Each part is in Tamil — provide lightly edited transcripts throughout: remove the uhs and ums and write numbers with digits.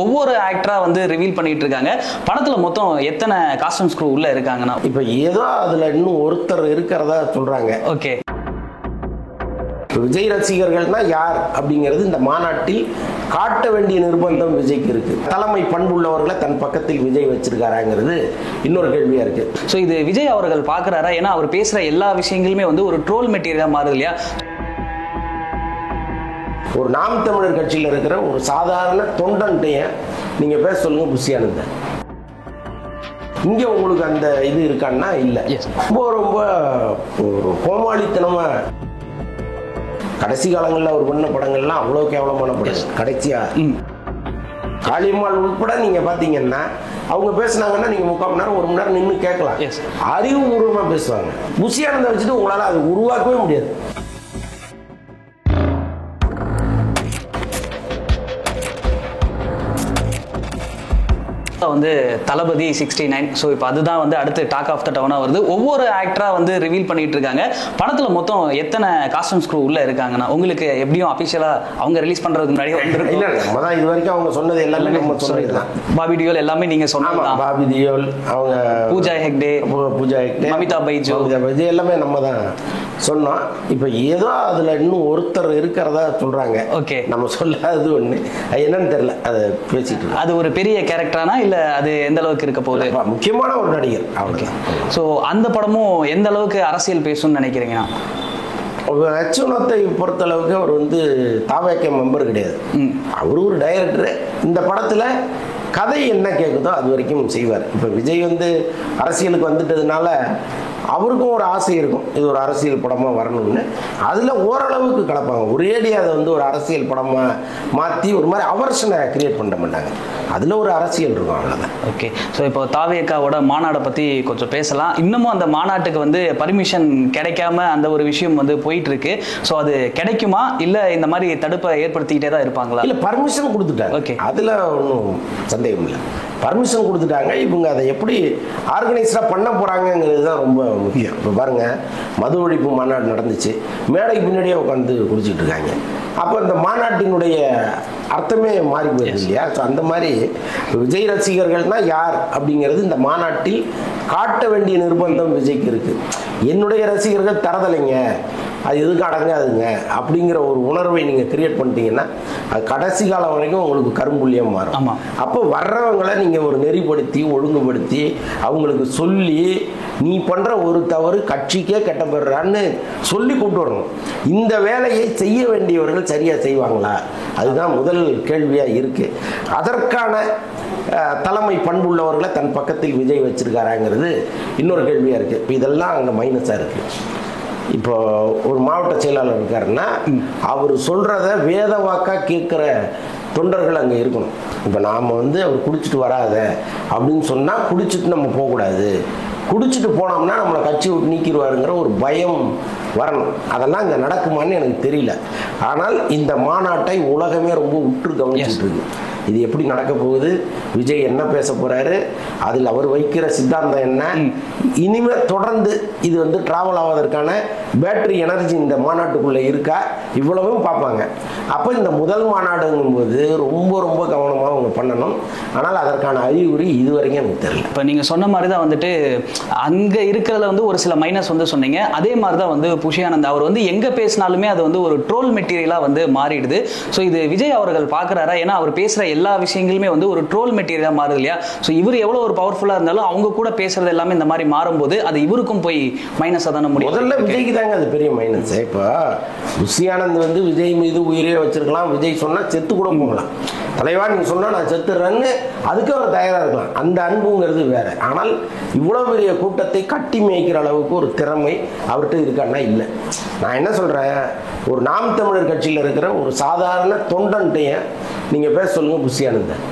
ஒவ்வொரு ஆக்டரா வந்து ரிவீல் பண்ணிட்டு இருக்காங்க. படத்துல மொத்தம் எத்தனை காஸ்டியூம்ஸ் க்ரூ உள்ள இருக்காங்கன்னா இப்ப ஏதோ அதுல இன்னும் ஒருத்தர் இருக்கிறதா சொல்றாங்க. ஓகே, விஜய் ரசிகர்கள்னா யார் அப்படிங்கிறது இந்த மாநாட்டில் காட்ட வேண்டிய நிர்பந்தம் விஜய்க்கு இருக்கு. தலைமை பண்புள்ளவர்களை தன் பக்கத்தில் விஜய் வச்சிருக்காராங்கிறது இன்னொரு கேள்வியா இருக்கு. ஸோ இது விஜய் அவர்கள் பாக்குறாரா? ஏன்னா அவர் பேசுற எல்லா விஷயங்களுமே வந்து ஒரு ட்ரோல் மெட்டீரியலா மாறுது இல்லையா? ஒரு நாம் தமிழர் கட்சியில் இருக்கிற ஒரு சாதாரண தொண்டன்ட்டைய நீங்க பேச சொல்லுங்க புஷியானந்தன். இங்க உங்களுக்கு அந்த இது இருக்கான்னா இல்ல. ரொம்ப ரொம்ப ஒரு கோமாளித்தனமா கடைசி காலங்களில் அவர் பண்ண படங்கள்லாம் அவ்வளவு கேவலமான படம். கடைசியா காளியம்மாள் உட்பட நீங்க பாத்தீங்கன்னா அவங்க பேசினாங்கன்னா நீங்க 3/4 மணி நேரம் 1 மணி நேரம் நின்று கேட்கலாம். அறிவுபூர்வமா பேசுவாங்க. புஷியானந்தை வச்சுட்டு உங்களால அதை உருவாக்கவே முடியாது. வந்து தளபதி 69. ஸோ இப்போ அதுதான் வந்து அடுத்து டாக் ஆஃப் த டவுனாக வருது. ஒவ்வொரு ஆக்டரா வந்து ரிவீல் பண்ணிட்டு இருக்காங்க. படத்துல மொத்தம் எத்தனை காஸ்டியூம்ஸ் க்ரூ உள்ள இருக்காங்கன்னா உங்களுக்கு எப்படியும் அபிஷியலா அவங்க ரிலீஸ் பண்றதுக்கு முன்னாடி வந்துருக்கு. இல்ல நம்ம தான் இது வரைக்கும் அவங்க சொன்னது எல்லாமே நம்ம சொன்னதுதான். பாபி டியோல் எல்லாமே நீங்க சொன்னது. பாபி டியோல், அவங்க பூஜா ஹெக்டே, மமிதா பைஜு எல்லாமே நம்ம தான் சொன்னோம். இப்ப ஏதோ அதுல இன்னும் ஒருத்தர் இருக்கிறதா சொல்றாங்க. ஓகே, நம்ம சொல்லாதது ஒண்ணு என்னன்னு தெரியல. அதை பேசிட்டு அது ஒரு பெரிய கேரக்டரானா இல்ல அது எந்த அளவுக்கு இருக்க போகுது? முக்கியமான ஒரு நடிகர். ஓகே, ஸோ அந்த படமும் எந்த அளவுக்கு அரசியல் பேசும்னு நினைக்கிறீங்கன்னா? அச்சுனத்தை பொறுத்த அளவுக்கு அவர் வந்து தாவேக்க மெம்பர் கிடையாது. அவரு ஒரு டைரக்டர். இந்த படத்துல கதை என்ன கேட்குதோ அது வரைக்கும் செய்வார். இப்போ விஜய் வந்து அரசியலுக்கு வந்துட்டதுனால அவருக்கும் ஒரு ஆசை இருக்கும், இது ஒரு அரசியல் படமாக வரணும்னு. அதில் ஓரளவுக்கு கலப்பாங்க. ஒரேடியாக அதை வந்து ஒரு அரசியல் படமாக மாற்றி ஒரு மாதிரி அவர்ஷனை கிரியேட் பண்ண மாட்டாங்க. அதில் ஒரு அரசியல் இருக்கும், அவ்வளோதான். ஓகே, ஸோ இப்போ தாவேக்காவோட மாநாடை பற்றி கொஞ்சம் பேசலாம். இன்னமும் அந்த மாநாட்டுக்கு வந்து பர்மிஷன் கிடைக்காம அந்த ஒரு விஷயம் வந்து போயிட்டு இருக்கு. ஸோ அது கிடைக்குமா இல்லை இந்த மாதிரி தடுப்பை ஏற்படுத்திக்கிட்டே தான் இருப்பாங்களா? இல்லை, பர்மிஷன் கொடுத்துட்டாங்க. ஓகே, அதில் ஒன்றும் சந்தேகம் இல்லை. பர்மிஷன் கொடுத்துட்டாங்க. இவங்க அதை எப்படி ஆர்கனைஸ்டாக பண்ண போகிறாங்கங்கிறது தான் ரொம்ப முக்கியம். இப்போ பாருங்கள், மது ஒழிப்பு மாநாடு நடந்துச்சு, மேடைக்கு பின்னாடியே உட்காந்து குடிச்சிட்டு இருக்காங்க. அப்போ இந்த மாநாட்டினுடைய அர்த்தமே மாறி போயிடுது இல்லையா? ஸோ அந்த மாதிரி விஜய் ரசிகர்கள்னா யார் அப்படிங்கிறது இந்த மாநாட்டில் காட்ட வேண்டிய நிர்பந்தம் விஜய்க்கு இருக்கு. என்னுடைய ரசிகர்கள் தரதலைங்க, அது எதுக்கு அடங்காதுங்க அப்படிங்கிற ஒரு உணர்வை நீங்க கிரியேட் பண்ணிட்டீங்கன்னா அது கடைசி காலம் வரைக்கும் உங்களுக்கு கரும்புள்ளியம் மாறும். அப்போ வர்றவங்களை நீங்க ஒரு நெறிப்படுத்தி ஒழுங்குபடுத்தி அவங்களுக்கு சொல்லி நீ பண்ற ஒரு தவறு கட்சிக்கே கெட்ட பெறான்னு சொல்லி கூப்பிட்டு வரணும். இந்த வேலையை செய்ய வேண்டியவர்கள் சரியா செய்வாங்களா? அதுதான் முதல் கேள்வியா இருக்கு. அதற்கான தலைமை பண்புள்ளவர்களை தன் பக்கத்தில் விஜய் வச்சிருக்காராங்கிறது இன்னொரு கேள்வியா இருக்கு. இதெல்லாம் அங்க மைனஸா இருக்கு. இப்போ ஒரு மாவட்ட செயலாளர் இருக்காருன்னா அவர் சொல்றத வேத வாக்கா கேட்கிற தொண்டர்கள் அங்கே இருக்கணும். இப்போ நாம் வந்து அவர் குடிச்சிட்டு வராத அப்படின்னு சொன்னால் குடிச்சிட்டு நம்ம போகக்கூடாது. குடிச்சிட்டு போனோம்னா நம்மளை கட்சி விட்டு நீக்கிடுவாருங்கிற ஒரு பயம் வரணும். அதெல்லாம் இங்கே நடக்குமான்னு எனக்கு தெரியல. ஆனால் இந்த மாநாட்டை உலகமே ரொம்ப உற்று கவனிச்சுட்டு இருக்கு. இது எப்படி நடக்க போகுது, விஜய் என்ன பேச போறாரு, அதில் அவர் வைக்கிற சித்தாந்தம் என்ன, இனிமே தொடர்ந்து இது வந்து டிராவல் ஆவதற்கான பேட்டரி எனர்ஜி இந்த மாநாட்டுக்குள்ள இருக்கா, இவ்வளவும் பார்ப்பாங்க. அப்போ இந்த முதல் மாநாடுங்கும் போது ரொம்ப ரொம்ப கவனமாக அவங்க பண்ணணும். ஆனால் அதற்கான அறிகுறி இதுவரைக்கும் எனக்கு தெரியல. இப்போ நீங்க சொன்ன மாதிரி தான் வந்துட்டு அங்க இருக்கிறதுல வந்து ஒரு சில மைனஸ் வந்து சொன்னீங்க. அதே மாதிரி தான் வந்து புஷியானந்த் அவர் வந்து எங்க பேசினாலுமே அது வந்து ஒரு ட்ரோல் மெட்டீரியலா வந்து மாறிடுது. ஸோ இது விஜய் அவர்கள் பார்க்குறாரா? ஏன்னா அவர் பேசுற எல்லா விஷயங்களுமே வந்து ஒரு ட்ரோல் மெட்டீரியலா மாறுது இல்லையா? ஸோ இவர் எவ்வளவு ஒரு பவர்ஃபுல்லா இருந்தாலும் அவங்க கூட பேசுறது எல்லாமே இந்த மாதிரி மாறும்போது அது இவருக்கும் போய் மைனஸா தானே முடியும். முதல்ல விஜய்க்கு தாங்க அது பெரிய மைனஸ். இப்போ புஷியானந்த் வந்து விஜய் மீது உயிரே வச்சிருக்கலாம். விஜய் சொன்னா செத்து கூட போகலாம். தலைவா நீங்க சொன்னா நான் செத்துறேன்னு அதுக்கு அவர் தயாரா இருக்கலாம். அந்த அன்புங்கிறது வேற. ஆனால் இவ்வளவு பெரிய கூட்டத்தை கட்டி மேய்க்கிற அளவுக்கு ஒரு திறமை அவர்கிட்ட இருக்கான்னா இல்லை. நான் என்ன சொல்றேன், ஒரு நாம் தமிழர் கட்சியில் இருக்கிற ஒரு சாதாரண தொண்டன்ட்டைய நீங்க பேச சொல்லுங்க புஷியானந்தன்.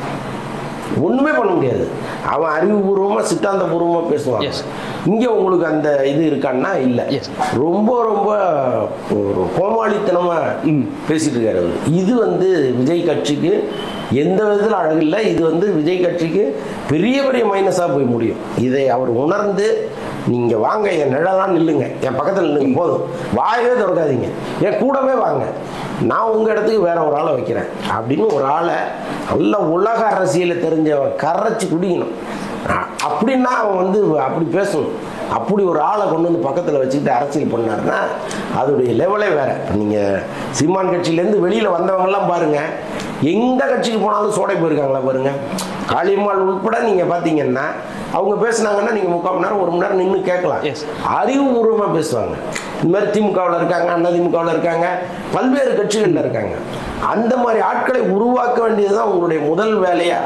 ஒண்ணுமே பண்ண முடியாது. அவன் அறிவுபூர்வமா சித்தாந்த பூர்வமா பேசுவான். இங்க உங்களுக்கு அந்த இது இருக்கான்னா இல்ல. ரொம்ப ரொம்ப ஒரு கோமாளித்தனமா பேசிட்டு இருக்காரு அவரு. இது வந்து விஜய் கட்சிக்கு எந்த விதத்தில் அழகில்லை. இது வந்து விஜய் கட்சிக்கு பெரிய பெரிய மைனஸா போய் முடியும். இதை அவர் உணர்ந்து நீங்கள் வாங்க, என் நிழலாம் நில்லுங்க, என் பக்கத்தில் நில்லுங்க, போதும், வாயவே திறக்காதீங்க, என் கூடவே வாங்க, நான் உங்கள் இடத்துக்கு வேற ஒரு ஆளை வைக்கிறேன் அப்படின்னு ஒரு ஆளை நல்ல உலக அரசியலை தெரிஞ்சவன் கரைச்சி குடிக்கணும். அப்படின்னா அவன் வந்து அப்படி பேசணும். அப்படி ஒரு ஆளை கொண்டு வந்து பக்கத்தில் வச்சுக்கிட்டு அரசியல் பண்ணாருன்னா அதோடைய லெவலே வேற. நீங்கள் சீமான் கட்சியிலேருந்து வெளியில் வந்தவங்கெல்லாம் பாருங்க, எந்த கட்சிக்கு போனாலும் சோடை போயிருக்காங்களா பாருங்க. காளியம்மாள் உட்பட நீங்கள் பார்த்தீங்கன்னா அவங்க பேசுனாங்கன்னா நீங்கள் 3/4 மணி நேரம் 1 மணி நேரம் நின்று கேட்கலாம். அறிவுபூர்வமாக பேசுவாங்க. இந்த மாதிரி திமுகவில் இருக்காங்க, அண்ணா திமுகவில் இருக்காங்க, பல்வேறு கட்சிகளில் இருக்காங்க. அந்த மாதிரி ஆட்களை உருவாக்க வேண்டியதுதான் உங்களுடைய முதல் வேலையா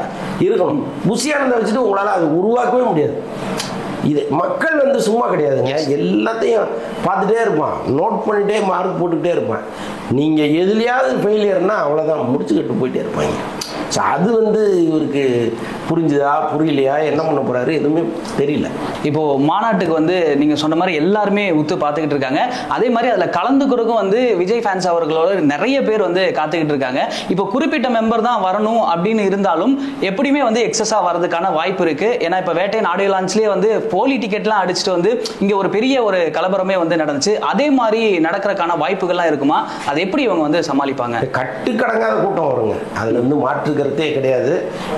இருக்கணும். புஷியானந்தை வச்சுட்டு உங்களால் அதை உருவாக்கவே முடியாது. இது மக்கள் வந்து சும்மா கிடையாதுங்க, எல்லாத்தையும் பார்த்துட்டே இருப்பான், நோட் பண்ணிட்டே மார்க் போட்டுக்கிட்டே இருப்பான். நீங்கள் எதுலையாவது ஃபெயிலியர்னா அவ்வளோதான், முடிச்சுக்கிட்டு போயிட்டே இருப்பாங்க. ஸோ அது வந்து இவருக்கு புரிஞ்சுதா புரியலையா, என்ன பண்ண போறாரு எதுவுமே தெரியல. இப்போ மாநாட்டுக்கு வந்து நீங்க சொன்ன மாதிரி எல்லாருமே உத்து பார்த்துக்கிட்டு இருக்காங்க. அதே மாதிரி அதுல கலந்துக்கிறதுக்கும் வந்து விஜய் ஃபேன்ஸ் அவர்களோட நிறைய பேர் வந்து காத்துக்கிட்டு இருக்காங்க. இப்போ குறிப்பிட்ட மெம்பர் தான் வரணும் அப்படின்னு இருந்தாலும் எப்படியுமே வந்து எக்ஸஸா வரதுக்கான வாய்ப்பு இருக்கு. ஏன்னா இப்போ வேட்டையன் ஆடியோ லான்ச்லயே வந்து போலி டிக்கெட்லாம் அடிச்சுட்டு வந்து இங்க ஒரு பெரிய ஒரு கலவரமே வந்து நடந்துச்சு. அதே மாதிரி நடக்கிறதுக்கான வாய்ப்புகள்லாம் இருக்குமா? அதை எப்படி இவங்க வந்து சமாளிப்பாங்க? கட்டுக்கடங்காத கூட்டம் வருங்க, அதுல இருந்து மாற்றுக்கிறதே கிடையாது.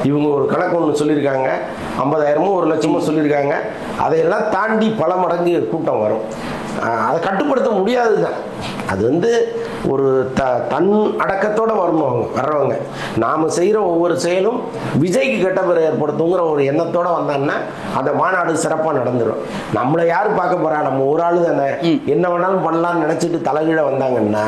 இவங்க ஒரு கணக்கு ஒன்று சொல்லியிருக்காங்க, 50,000 1 லட்சமும் சொல்லியிருக்காங்க. அதையெல்லாம் தாண்டி பல மடங்கு கூட்டம் வரும். அதை கட்டுப்படுத்த முடியாது தான். அது வந்து ஒரு தன் அடக்கத்தோடு வரணும். அவங்க வர்றவங்க நாம் செய்கிற ஒவ்வொரு செயலும் விஜய்க்கு கெட்ட பேர் ஏற்படுத்துங்கிற ஒரு எண்ணத்தோடு வந்தாங்கன்னா அந்த மாநாடு சிறப்பாக நடந்துடும். நம்மளை யார் பார்க்க போகிறா, நம்ம ஒரு ஆள் தானே, என்ன வேணாலும் பண்ணலான்னு நினச்சிட்டு தலைகீழ வந்தாங்கன்னா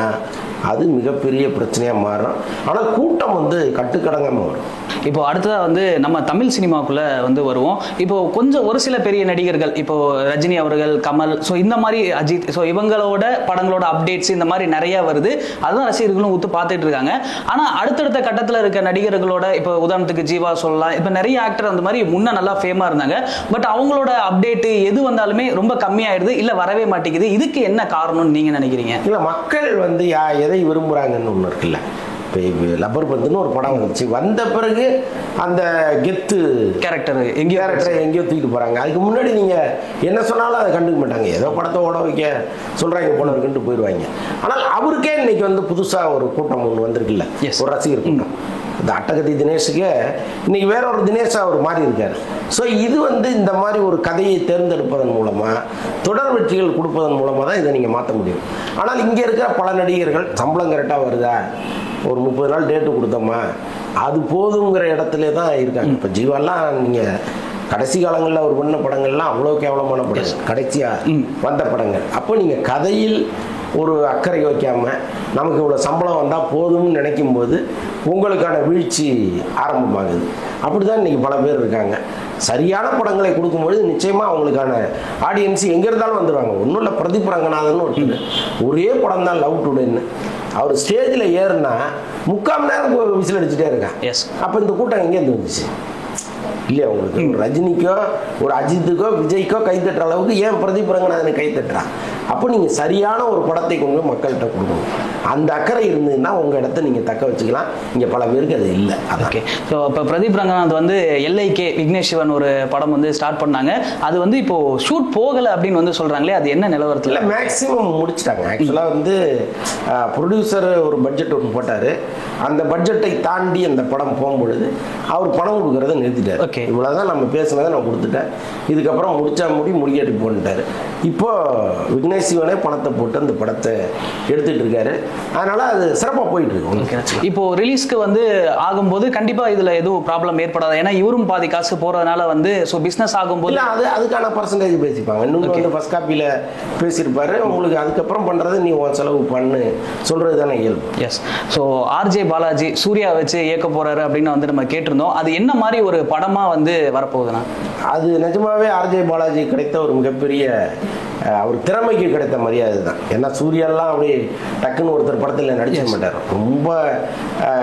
அது மிகப்பெரிய பிரச்சனையாக மாறும். ஆனால் கூட்டம் வந்து கட்டுக்கடங்காமல் வரும். இப்போ அடுத்ததாக வந்து நம்ம தமிழ் சினிமாவுக்குள்ள வந்து வருவோம். இப்போ கொஞ்சம் ஒரு சில பெரிய நடிகர்கள், இப்போ ரஜினி அவர்கள், கமல், ஸோ இந்த மாதிரி அஜித், ஸோ இவங்களோட படங்களோட அப்டேட்ஸ் இந்த மாதிரி நிறைய வருது. அதுதான் ரசிகர்களும் ஊத்து பார்த்துட்டு இருக்காங்க. ஆனால் அடுத்தடுத்த கட்டத்தில் இருக்க நடிகர்களோட, இப்போ உதாரணத்துக்கு ஜீவா சொல்லலாம், இப்போ நிறைய ஆக்டர் அந்த மாதிரி முன்ன நல்லா ஃபேமாக இருந்தாங்க. பட் அவங்களோட அப்டேட்டு எது வந்தாலுமே ரொம்ப கம்மியாயிடுது, இல்லை வரவே மாட்டேங்குது. இதுக்கு என்ன காரணம்னு நீங்க நினைக்கிறீங்க? இல்லை, மக்கள் வந்து எதை விரும்புகிறாங்கன்னு ஒன்று இருக்குல்ல. இப்போ லப்பர் பந்துன்னு ஒரு படம் வந்துச்சு, வந்த பிறகு அந்த கெத்து கேரக்டரை எங்கேயோ தூக்கிட்டு போகிறாங்க. அதுக்கு முன்னாடி நீங்கள் என்ன சொன்னாலும் அதை கண்டுக்க மாட்டாங்க, ஏதோ படத்தை ஓட வைக்க சொல்கிறாங்க போல இருக்குன்ட்டு போயிடுவாங்க. ஆனால் அவருக்கே இன்னைக்கு வந்து புதுசாக ஒரு கூட்டம் ஒன்று வந்திருக்குல்ல, ஒரு ரசிகர் கூட்டம். இந்த அட்டகத்தி தினேஷுக்கு இன்னைக்கு வேற ஒரு தினேஷ் அவர் மாறி இருக்காரு. ஸோ இது வந்து இந்த மாதிரி ஒரு கதையை தேர்ந்தெடுப்பதன் மூலமாக, தொடர் வெற்றிகள் கொடுப்பதன் மூலமாக தான் இதை நீங்கள் மாற்ற முடியும். ஆனால் இங்கே இருக்கிற பல நடிகர்கள் சம்பளம் கரெக்டாக வருதா, ஒரு 30 நாள் டேட்டு கொடுத்தோமா, அது போதுங்கிற இடத்துல தான் இருக்காங்க. இப்போ ஜீவாலாம் நீங்கள் கடைசி காலங்களில் அவர் பண்ண படங்கள்லாம் அவ்வளோ கேவலமான படங்கள், கடைசியாக வந்த படங்கள். அப்போ நீங்கள் கதையில் ஒரு அக்கறை வைக்காமல் நமக்கு இவ்வளோ சம்பளம் வந்தால் போதும்னு நினைக்கும் போது உங்களுக்கான வீழ்ச்சி ஆரம்பமாகுது. அப்படி தான் இன்றைக்கி பல பேர் இருக்காங்க. சரியான படங்களை கொடுக்கும்பொழுது நிச்சயமாக அவங்களுக்கான ஆடியன்ஸ் எங்கே இருந்தாலும் வந்துடுவாங்க. ஒன்றும் இல்லை, பிரதீப் ரங்கநாதன் ஒரே படம் தான் லவ் டுடேன்னு, அவர் ஸ்டேஜில் ஏறுனா 3/4 மணி நேரம் விசில் அடிச்சுட்டே இருக்கான். அப்போ இந்த கூட்டம் எங்கேருந்து வந்துச்சு இல்லையா? உங்களுக்கு ஒரு ரஜினிக்கோ ஒரு அஜித்துக்கோ விஜய்க்கோ கைத்தட்டுற அளவுக்கு ஏன் பிரதீப் ரங்கநாதனுக்கு கைத்தட்டுறான்? அப்போ நீங்கள் சரியான ஒரு படத்தை கொண்டு மக்கள்கிட்ட கொடுக்கணும். அந்த அக்கறை இருந்ததுன்னா உங்கள் இடத்த நீங்கள் தக்க வச்சுக்கலாம். இங்கே பல பேருக்கு அது இல்லை. ஓகே. ஸோ இப்போ பிரதீப் ரங்கநாத் வந்து எல்ஐகே விக்னேஷ் சிவன் ஒரு படம் வந்து ஸ்டார்ட் பண்ணாங்க. அது வந்து இப்போ ஷூட் போகலை அப்படின்னு வந்து சொல்கிறாங்களே, அது என்ன நிலவரத்தில்? இல்லை, மேக்ஸிமம் முடிச்சிட்டாங்க. ஆக்சுவலாக வந்து ப்ரொடியூசர் ஒரு பட்ஜெட் ஒன்று போட்டார். அந்த பட்ஜெட்டை தாண்டி அந்த படம் போகும்பொழுது அவர் பணம் கொடுக்கறத நிறுத்திட்டார். ஓகே, இவ்வளோதான் நம்ம பேசுனதை நான் கொடுத்துட்டேன், இதுக்கப்புறம் முடிச்சா முடிக்காட்டி போட்டுட்டார். இப்போ விக்னேஷ் சிவனே பணத்தை போட்டு அந்த படத்தை எடுத்துட்டு இருக்காரு. அதனால அது சிறப்பாக போயிட்டு இருக்கு. இப்போ ரிலீஸ்க்கு வந்து ஆகும்போது கண்டிப்பாக இதில் எதுவும் ப்ராப்ளம் ஏற்படாது. ஏன்னா இவரும் பாதி காசு போகிறதுனால வந்து ஸோ பிஸ்னஸ் ஆகும்போது இல்லை, அதுக்கான பர்சன்டேஜ் பேசிப்பாங்க. இன்னொன்று வந்து ஃபர்ஸ்ட் காப்பியில் பேசியிருப்பாரு, உங்களுக்கு அதுக்கப்புறம் பண்ணுறது நீ உன் செலவு பண்ணு சொல்கிறது தானே இயல்பு. Yes. So RJ Balaji Suriya வச்சு இயக்க போகிறாரு அப்படின்னு வந்து நம்ம கேட்டிருந்தோம். அது என்ன மாதிரி ஒரு படமாக வந்து வரப்போகுதுன்னா? அது நிஜமாவே ஆர்ஜே பாலாஜி கிடைத்த ஒரு மிகப்பெரிய அவர் திறமைக்கு கிடைத்த மரியாதை தான். ஏன்னா சூர்யாலாம் அப்படி டக்குன்னு ஒருத்தர் படத்தில் நடிச்ச மாட்டார், ரொம்ப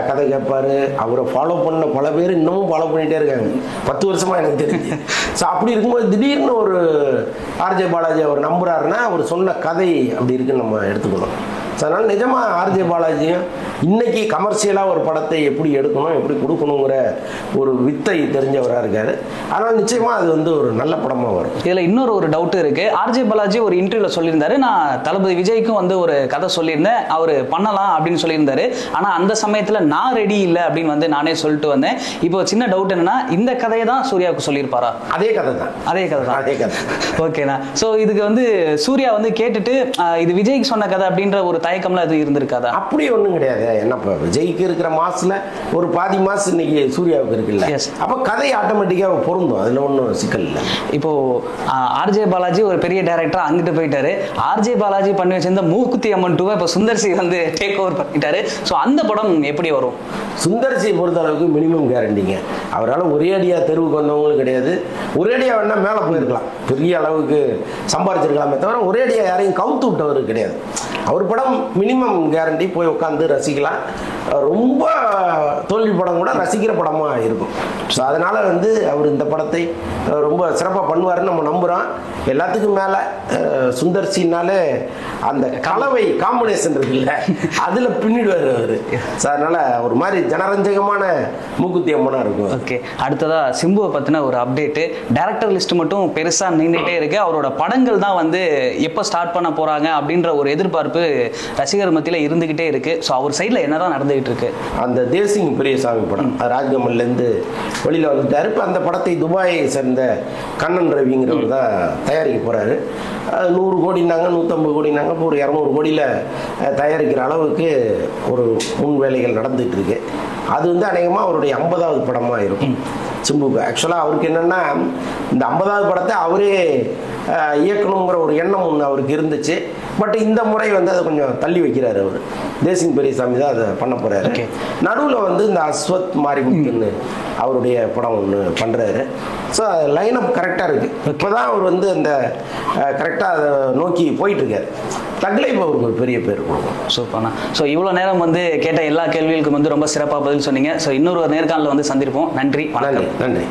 கதை கேட்பார். அவரை ஃபாலோ பண்ண பல பேர் இன்னமும் ஃபாலோ பண்ணிகிட்டே இருக்காங்க, 10 வருஷமாக எனக்கு தெரிஞ்சு. ஸோ அப்படி இருக்கும்போது திடீர்னு ஒரு ஆர்ஜே பாலாஜி அவர் நம்புறாருன்னா அவர் சொன்ன கதை அப்படி இருக்குன்னு நம்ம எடுத்துக்கணும். அதனால நிஜமா ஆர்ஜே பாலாஜியும் இன்னைக்கு கமர்ஷியலாக ஒரு படத்தை எப்படி எடுக்கணும் எப்படி கொடுக்கணுங்கிற ஒரு வித்தை தெரிஞ்சவராக இருக்காரு. ஆனால் நிச்சயமா அது வந்து ஒரு நல்ல படமா வரும். இதுல இன்னொரு டவுட் இருக்கு. ஆர்ஜே பாலாஜி ஒரு இன்டர்வியூல சொல்லியிருந்தாரு, நான் தளபதி விஜய்க்கும் வந்து ஒரு கதை சொல்லியிருந்தேன், அவர் பண்ணலாம் அப்படின்னு சொல்லியிருந்தாரு. ஆனா அந்த சமயத்துல நான் ரெடி இல்லை அப்படின்னு வந்து நானே சொல்லிட்டு வந்தேன். இப்போ சின்ன டவுட் என்னன்னா, இந்த கதையை தான் சூர்யாவுக்கு சொல்லியிருப்பாரா? அதே கதை தான். ஓகேண்ணா. ஸோ இதுக்கு வந்து சூர்யா வந்து கேட்டுட்டு இது விஜய்க்கு சொன்ன கதை அப்படின்ற ஒரு தயக்கம்லாம் அது இருந்திருக்காதா? அப்படி ஒன்றும் கிடையாது. என்ன இப்போ விஜய்க்கு இருக்கிற மாசுல ஒரு பாதி மாசு இன்னைக்கு சூர்யாவுக்கு இருக்குல்ல, அப்போ கதை ஆட்டோமேட்டிக்காக பொருந்தும், அதில் ஒன்றும் சிக்கல் இல்லை. இப்போ ஆர்ஜே பாலாஜி ஒரு பெரிய டைரக்டர் அங்கிட்டு போயிட்டாரு. ஆர்ஜே பாலாஜி பண்ணி வச்சிருந்த மூக்குத்தி அம்மன் 2 இப்போ சுந்தர் சி வந்து டேக் ஓவர் பண்ணிட்டாரு. ஸோ அந்த படம் எப்படி வரும்? சுந்தர் சி பொறுத்த அளவுக்கு மினிமம் கேரண்டிங்க. அவரால் ஒரே அடியா தெருவுக்கு வந்தவங்களும் கிடையாது. ஒரே அடியா வேணா மேலே போயிருக்கலாம், பெரிய அளவுக்கு சம்பாதிச்சிருக்கலாமே தவிர ஒரே அடியா யாரையும் கவுத்து விட்டவர் கிடையாது. அவர் படம் மினிமம் கேரண்டி, போய் உட்காந்து ரசிக்கலாம். ரொம்ப தோல்வி படம் கூட ரசிக்கிற படமாக இருக்கும். ஸோ அதனால் வந்து அவர் இந்த படத்தை ரொம்ப சிறப்பாக பண்ணுவாருன்னு நம்ம நம்புகிறோம். எல்லாத்துக்கும் மேலே சுந்தர் சின்னாலே அந்த கலவை காம்பினேஷன் இருக்குல்ல, அதில் பின்னிடுவார் அவர். ஸோ அதனால் ஒரு மாதிரி ஜனரஞ்சகமான மூக்குத்தி அம்மனாக இருக்கும். ஓகே, அடுத்ததாக சிம்புவை பற்றின ஒரு அப்டேட்டு. டேரக்டர் லிஸ்ட் மட்டும் பெருசாக நீண்டுகிட்டே இருக்கு. அவரோட படங்கள் தான் வந்து எப்போ ஸ்டார்ட் பண்ண போகிறாங்க அப்படின்ற ஒரு எதிர்பார்ப்பு ரசிகர் மத்தியில் இருந்துகிட்டே இருக்கு. ஸோ அவர் சைடில் என்னதான் நடந்துகிட்டு இருக்கு? அந்த தேசிங் பெரியசாமி படம் ராஜ்கமல்லேருந்து வெளியில் வந்துட்டார். இப்போ அந்த படத்தை துபாயை சேர்ந்த கண்ணன் ரவிங்கிறவர் தான் தயாரிக்க போகிறாரு. 100 கோடினாங்க, 150 கோடினாங்க, இப்போ ஒரு 200 கோடியில் தயாரிக்கிற அளவுக்கு ஒரு முன் வேலைகள் நடந்துகிட்டு இருக்கு. அது வந்து அநேகமாக அவருடைய 50வது படமாக இருக்கும் சிம்புக்கு. ஆக்சுவலாக அவருக்கு என்னென்னா, இந்த 50வது படத்தை அவரே இயக்கணுங்கிற ஒரு எண்ணம் ஒன்று அவருக்கு இருந்துச்சு. பட் இந்த முறை வந்து அதை கொஞ்சம் தள்ளி வைக்கிறாரு. அவர் தேசிங் பெரியசாமி தான் அதை பண்ண போகிறாரு. நடுவில் வந்து இந்த அஸ்வத் மாரிமுத்துன்னு அவருடைய படம் ஒன்று பண்ணுறாரு. ஸோ லைன் அப் கரெக்டாக இருக்குது. இப்போ தான் அவர் வந்து அந்த கரெக்டாக அதை நோக்கி போயிட்டுருக்காரு. தக்லை இப்போ அவருக்கு ஒரு பெரிய பேர் கொடுக்கும். சூப்பர்ண்ணா. ஸோ இவ்வளோ நேரம் வந்து கேட்ட எல்லா கேள்விகளுக்கும் வந்து ரொம்ப சிறப்பாக பதில் சொன்னீங்க. ஸோ இன்னொரு நேர்காணலில் வந்து சந்திருப்போம். நன்றி. நன்றி.